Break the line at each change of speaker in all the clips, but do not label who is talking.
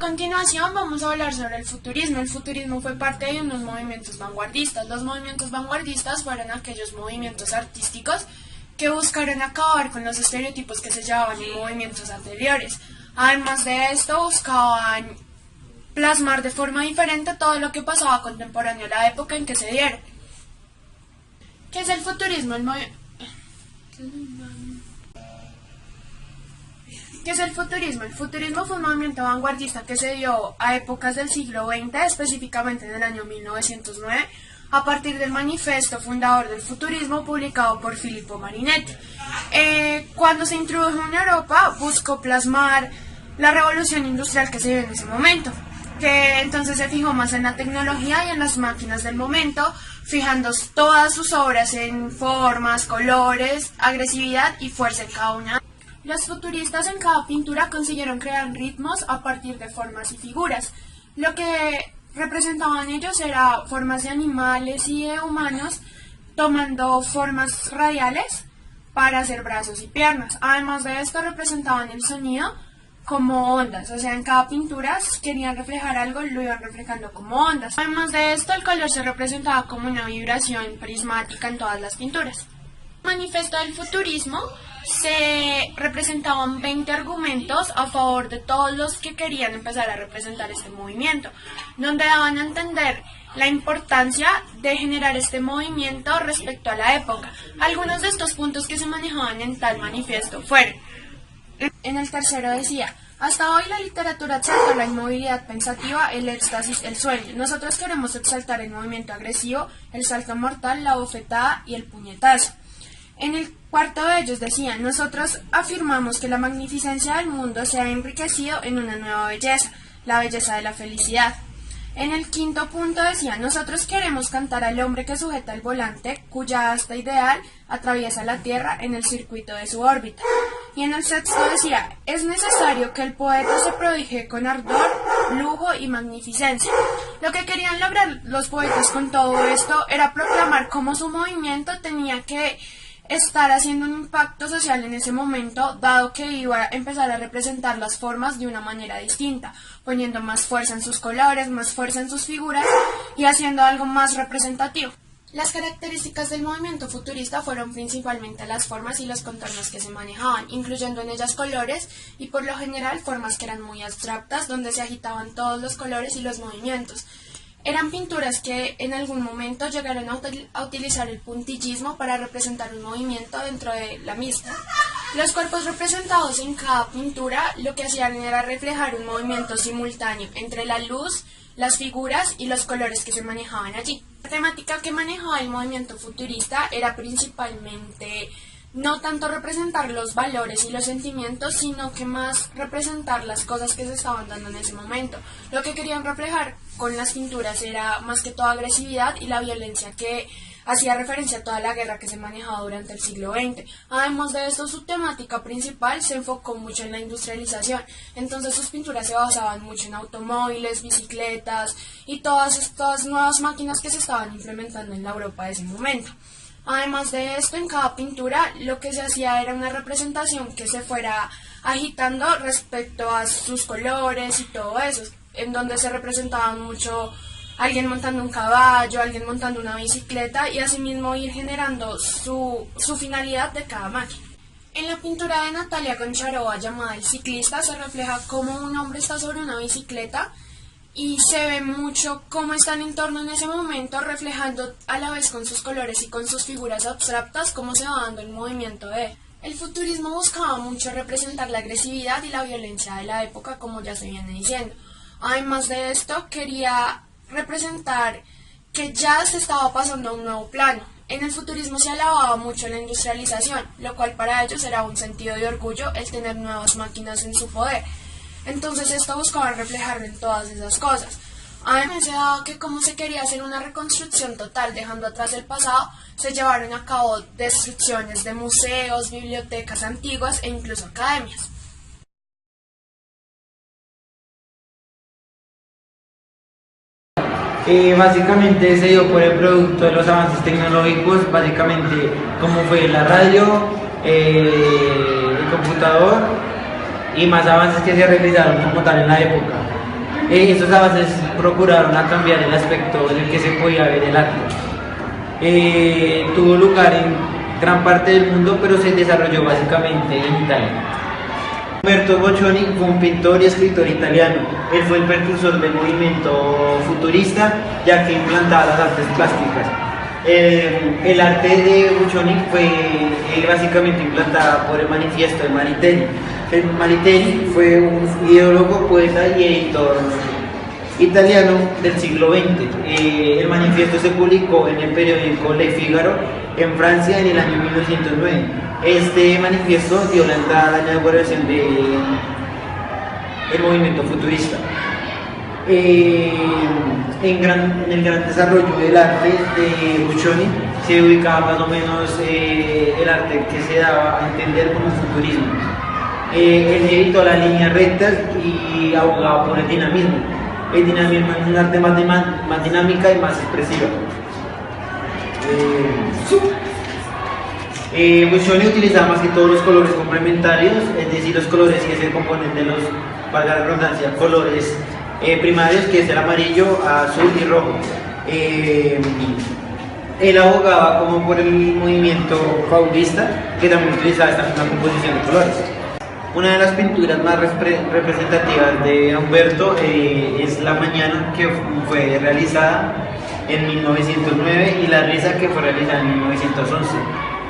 continuación vamos a hablar sobre el futurismo. El futurismo fue parte de unos movimientos vanguardistas. Los movimientos vanguardistas fueron aquellos movimientos artísticos que buscaron acabar con los estereotipos que se llevaban en movimientos anteriores. Además de esto, buscaban plasmar de forma diferente todo lo que pasaba contemporáneo a la época en que se dieron. ¿Qué es el futurismo? ¿Qué es el futurismo? El futurismo fue un movimiento vanguardista que se dio a épocas del siglo XX, específicamente en el año 1909, a partir del manifiesto fundador del futurismo publicado por Filippo Marinetti. Cuando se introdujo en Europa, buscó plasmar la revolución industrial que se dio en ese momento, que entonces se fijó más en la tecnología y en las máquinas del momento, fijando todas sus obras en formas, colores, agresividad y fuerza en cada una. Los futuristas en cada pintura consiguieron crear ritmos a partir de formas y figuras. Lo que representaban ellos era formas de animales y de humanos, tomando formas radiales para hacer brazos y piernas. Además de esto, representaban el sonido como ondas, o sea, en cada pintura querían reflejar algo, lo iban reflejando como ondas. Además de esto, el color se representaba como una vibración prismática en todas las pinturas. En el manifiesto del futurismo se representaban 20 argumentos a favor de todos los que querían empezar a representar este movimiento, donde daban a entender la importancia de generar este movimiento respecto a la época. Algunos de estos puntos que se manejaban en tal manifiesto fueron: en el tercero decía: hasta hoy la literatura exalta la inmovilidad pensativa, el éxtasis, el sueño. Nosotros queremos exaltar el movimiento agresivo, el salto mortal, la bofetada y el puñetazo. En el cuarto de ellos decían: nosotros afirmamos que la magnificencia del mundo se ha enriquecido en una nueva belleza, la belleza de la felicidad. En el quinto punto decía: nosotros queremos cantar al hombre que sujeta el volante, cuya asta ideal atraviesa la Tierra en el circuito de su órbita. Y en el sexto decía: es necesario que el poeta se prodige con ardor, lujo y magnificencia. Lo que querían lograr los poetas con todo esto era proclamar cómo su movimiento tenía que estar haciendo un impacto social en ese momento, dado que iba a empezar a representar las formas de una manera distinta, poniendo más fuerza en sus colores, más fuerza en sus figuras y haciendo algo más representativo. Las características del movimiento futurista fueron principalmente las formas y los contornos que se manejaban, incluyendo en ellas colores y por lo general formas que eran muy abstractas, donde se agitaban todos los colores y los movimientos. Eran pinturas que en algún momento llegaron a utilizar el puntillismo para representar un movimiento dentro de la misma. Los cuerpos representados en cada pintura lo que hacían era reflejar un movimiento simultáneo entre la luz, las figuras y los colores que se manejaban allí. La temática que manejaba el movimiento futurista era principalmente no tanto representar los valores y los sentimientos, sino que más representar las cosas que se estaban dando en ese momento. Lo que querían reflejar con las pinturas era más que toda agresividad y la violencia que hacía referencia a toda la guerra que se manejaba durante el siglo XX. Además de esto, su temática principal se enfocó mucho en la industrialización. Entonces sus pinturas se basaban mucho en automóviles, bicicletas y todas estas nuevas máquinas que se estaban implementando en la Europa de ese momento. Además de esto, en cada pintura lo que se hacía era una representación que se fuera agitando respecto a sus colores y todo eso, en donde se representaban mucho alguien montando un caballo, alguien montando una bicicleta y asimismo ir generando su finalidad de cada máquina. En la pintura de Natalia Goncharova llamada El ciclista se refleja cómo un hombre está sobre una bicicleta y se ve mucho cómo está el entorno en ese momento, reflejando a la vez con sus colores y con sus figuras abstractas cómo se va dando el movimiento de él. El futurismo buscaba mucho representar la agresividad y la violencia de la época, como ya se viene diciendo. Además de esto, quería representar que ya se estaba pasando a un nuevo plano. En el futurismo se alababa mucho la industrialización, lo cual para ellos era un sentido de orgullo el tener nuevas máquinas en su poder. Entonces esto buscaba reflejarlo en todas esas cosas. Además se daba que como se quería hacer una reconstrucción total dejando atrás el pasado, se llevaron a cabo destrucciones de museos, bibliotecas antiguas e incluso academias.
Básicamente se dio por el producto de los avances tecnológicos, básicamente como fue la radio, el computador y más avances que se realizaron como tal en la época. Estos avances procuraron a cambiar el aspecto en el que se podía ver el arte. Tuvo lugar en gran parte del mundo, pero se desarrolló básicamente en Italia. Umberto Boccioni fue un pintor y escritor italiano. Él fue el precursor del movimiento futurista, ya que implantaba las artes plásticas. El arte de Boccioni fue básicamente implantada por el manifiesto de Maritelli. Maritelli fue un ideólogo, poeta y editor italiano del siglo XX. El manifiesto se publicó en el periódico Le Figaro en Francia en el año 1909. Este manifiesto dio la entrada a la inauguración del movimiento futurista. En el gran desarrollo del arte de Boccioni se ubicaba más o menos el arte que se daba a entender como futurismo. Él evitó las líneas rectas y abogaba por el dinamismo. El dinamismo es un arte más dinámica y más expresiva. Boccioni utilizaba más que todos los colores complementarios, es decir, los colores que se componen de los, valga la redundancia, colores primarios, que es el amarillo, azul y rojo. Él abogaba como por el movimiento faulista, que también utilizaba esta misma composición de colores. Una de las pinturas más representativas de Umberto es La Mañana, que fue realizada en 1909, y La Risa, que fue realizada en 1911.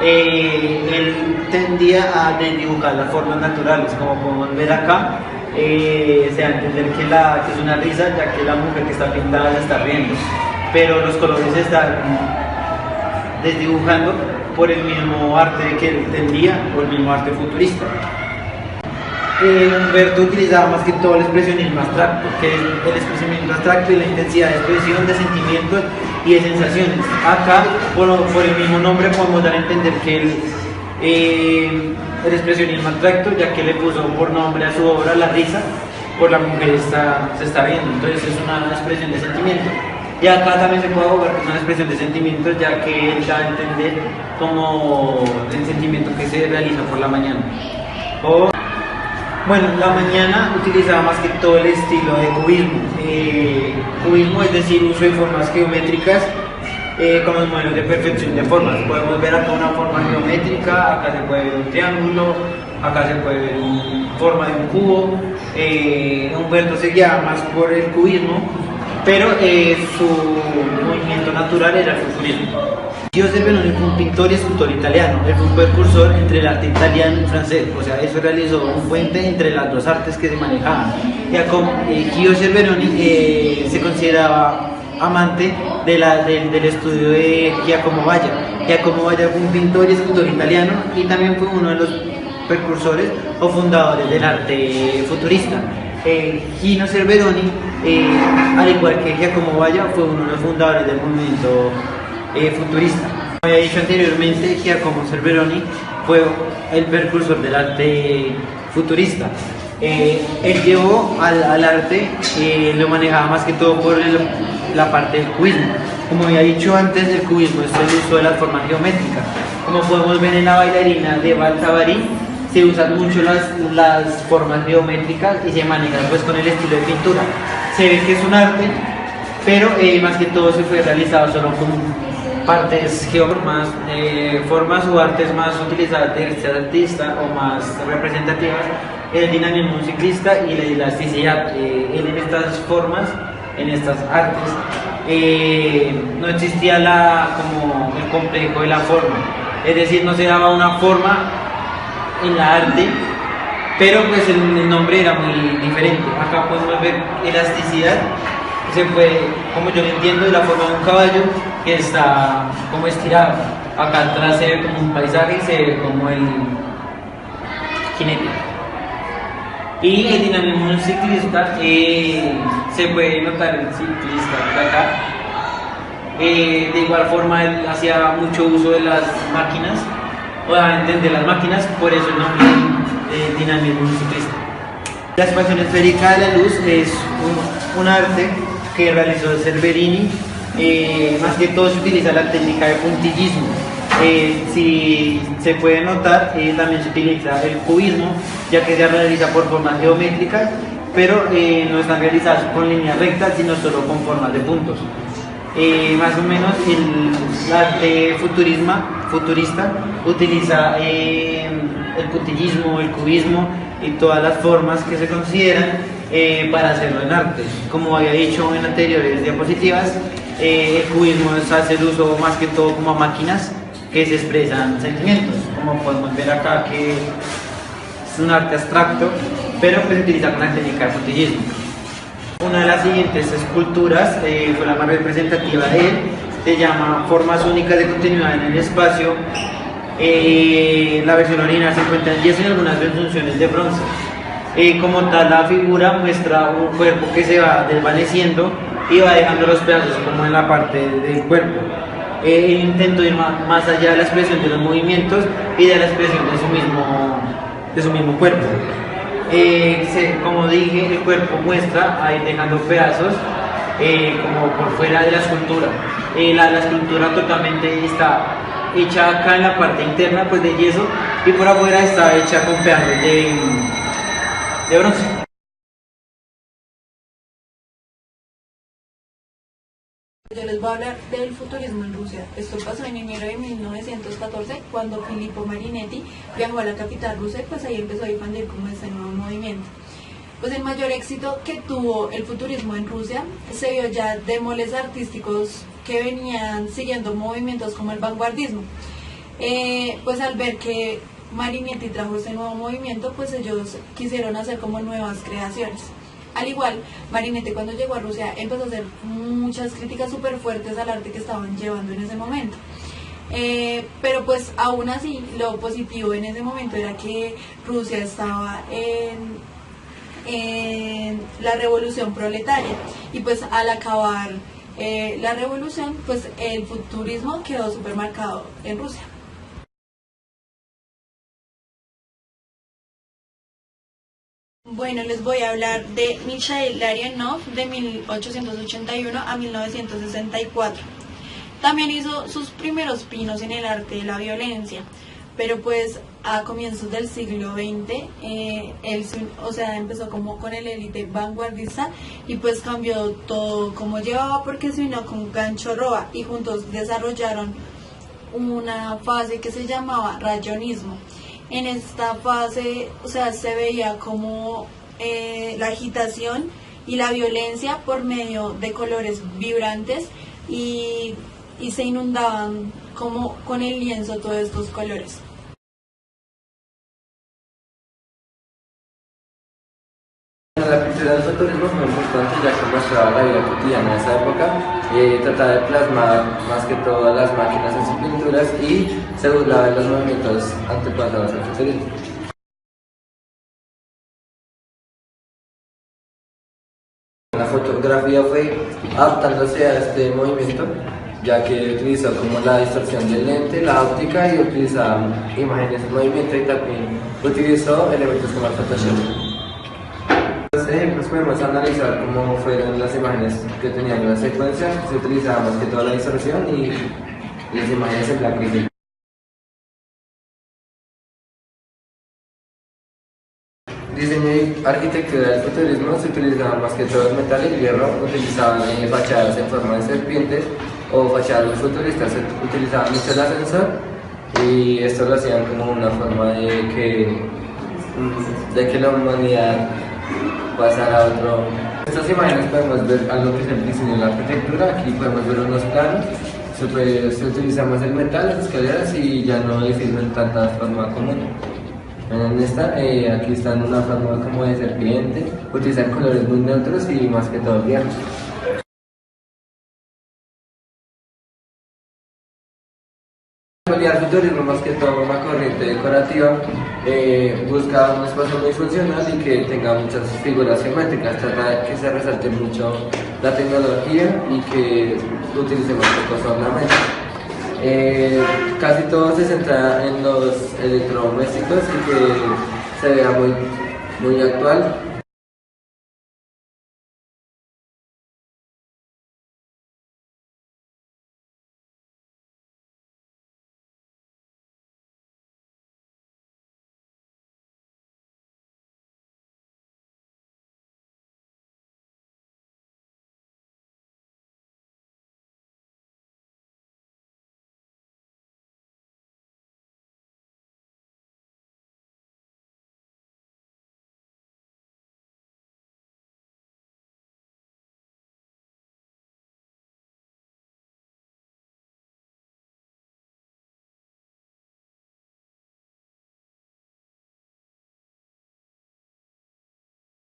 Él tendía a dibujar las formas naturales, como podemos ver acá. Se da a entender que es una risa, ya que la mujer que está pintada se está riendo, pero los colores se están desdibujando por el mismo arte que él tendía, o el mismo arte futurista. Umberto utilizaba más que todo el expresionismo abstracto, que es el expresionismo abstracto y la intensidad de expresión de sentimientos y de sensaciones. Acá, por el mismo nombre, podemos dar a entender que el expresionismo abstracto, ya que le puso por nombre a su obra La Risa, por la mujer se está viendo, entonces es una expresión de sentimiento. Y acá también se puede abogar que es una expresión de sentimiento, ya que él da a entender como el sentimiento que se realiza por la mañana. Bueno, La Mañana utilizaba más que todo el estilo de cubismo. Cubismo es decir, uso de formas geométricas como los modelos de perfección de formas. Podemos ver acá una forma geométrica, acá se puede ver un triángulo, acá se puede ver forma de un cubo. Umberto se guiaba más por el cubismo, pero su movimiento natural era el futurismo. Gio Cervelloni fue un pintor y escultor italiano. Él fue un precursor entre el arte italiano y francés, o sea, eso realizó un puente entre las dos artes que se manejaban. Gio Cervelloni se consideraba amante del estudio de Giacomo Balla. Giacomo Balla fue un pintor y escultor italiano y también fue uno de los precursores o fundadores del arte futurista. Gino Cervelloni, al igual que Giacomo Balla, fue uno de los fundadores del movimiento futurista. Como había dicho anteriormente, Giacomo Cervelloni fue el precursor del arte futurista. Él llevó al arte, lo manejaba más que todo por la parte del cubismo. Como había dicho antes, el cubismo es el uso de las formas geométricas. Como podemos ver en la bailarina de Baltabari, se usan mucho las formas geométricas y se manejan pues con el estilo de pintura. Se ve que es un arte, pero más que todo se fue realizado solo con partes geométricas, formas o artes más utilizadas de este artista o más representativas, el dinamismo ciclista y la elasticidad. En estas formas, en estas artes, no existía como el complejo de la forma, es decir, no se daba una forma en la arte, pero pues el nombre era muy diferente. Acá podemos ver elasticidad, se puede, como yo lo entiendo, de la forma de un caballo que está como estirado. Acá atrás se ve como un paisaje y se ve como el jinete. Y el dinamismo del ciclista, se puede notar el ciclista de acá. De igual forma él hacía mucho uso de las máquinas, o de las máquinas, por eso el nombre de dinamismo del ciclista. La expansión esférica de la luz es un arte que realizó Cervelloni. Más que todo se utiliza la técnica de puntillismo. Si se puede notar, también se utiliza el cubismo, ya que se realiza por formas geométricas pero no están realizadas con líneas rectas, sino solo con formas de puntos. Más o menos el arte futurista utiliza el puntillismo, el cubismo y todas las formas que se consideran para hacerlo en arte. Como había dicho en anteriores diapositivas, el cubismo hace el uso más que todo como a máquinas que se expresan sentimientos, como podemos ver acá que es un arte abstracto, pero que se utiliza con la técnica del puntillismo. Una de las siguientes esculturas fue la más representativa de él, se llama Formas únicas de continuidad en el espacio. La versión original se encuentra en yeso y algunas funciones de bronce. Como tal, la figura muestra un cuerpo que se va desvaneciendo y va dejando los pedazos como en la parte del cuerpo. Intento ir más allá de la expresión de los movimientos y de la expresión de su mismo cuerpo. Como dije, el cuerpo muestra ahí dejando pedazos como por fuera de la escultura. La escultura totalmente está hecha acá en la parte interna pues de yeso y por afuera está hecha con pedazos de bronce.
Yo les voy a hablar del futurismo en Rusia. Esto pasó en enero de 1914 cuando Filippo Marinetti viajó a la capital rusa y pues ahí empezó a difundir como este nuevo movimiento. Pues el mayor éxito que tuvo el futurismo en Rusia se vio ya de moles artísticos que venían siguiendo movimientos como el vanguardismo. Pues al ver que Marinetti trajo este nuevo movimiento, pues ellos quisieron hacer como nuevas creaciones. Al igual, Marinetti cuando llegó a Rusia empezó a hacer muchas críticas súper fuertes al arte que estaban llevando en ese momento. Pero pues aún así, lo positivo en ese momento era que Rusia estaba en la revolución proletaria y pues al acabar la revolución, pues el futurismo quedó súper marcado en Rusia. Bueno, les voy a hablar de Mikhail Larionov de 1881 a 1964. También hizo sus primeros pinos en el arte de la violencia, pero pues a comienzos del siglo XX, él empezó como con el élite vanguardista y pues cambió todo como llevaba porque se unió con Gancho Roa y juntos desarrollaron una fase que se llamaba rayonismo. En esta fase, se veía como la agitación y la violencia por medio de colores vibrantes y se inundaban como con el lienzo todos estos colores.
La pintura del futurismo fue muy importante ya que mostraba la vida cotidiana de esa época, trataba de plasmar más que todo las máquinas en sus pinturas y se burlaba de los movimientos antepasados al futurismo. La fotografía fue adaptándose a este movimiento, ya que utilizó como la distorsión del lente, la óptica y utilizaba imágenes en movimiento y también utilizó elementos como el Photoshop. Ejemplos podemos analizar cómo fueron las imágenes que tenían la secuencia, se utilizaba más que toda la distorsión y las imágenes en blanco y negro. Diseño y arquitectura del futurismo se utilizaban más que todo el metal y el hierro, utilizaban fachadas en forma de serpientes o fachadas futuristas, se utilizaba mucho el ascensor y esto lo hacían como una forma de que la humanidad pasara a otro. Estas imágenes podemos ver algo que es el diseño de la arquitectura, aquí podemos ver unos planos, se utiliza más el metal, las escaleras y ya no existen tanta forma común. En esta, aquí están una forma como de serpiente, utilizan colores muy neutros y más que todo hierro. El futurismo, más que todo una corriente decorativa, busca un espacio muy funcional y que tenga muchas figuras geométricas, trata de que se resalte mucho la tecnología y que utilicemos pocos ornamentos. Casi todo se centra en los electrodomésticos y que se vea muy actual.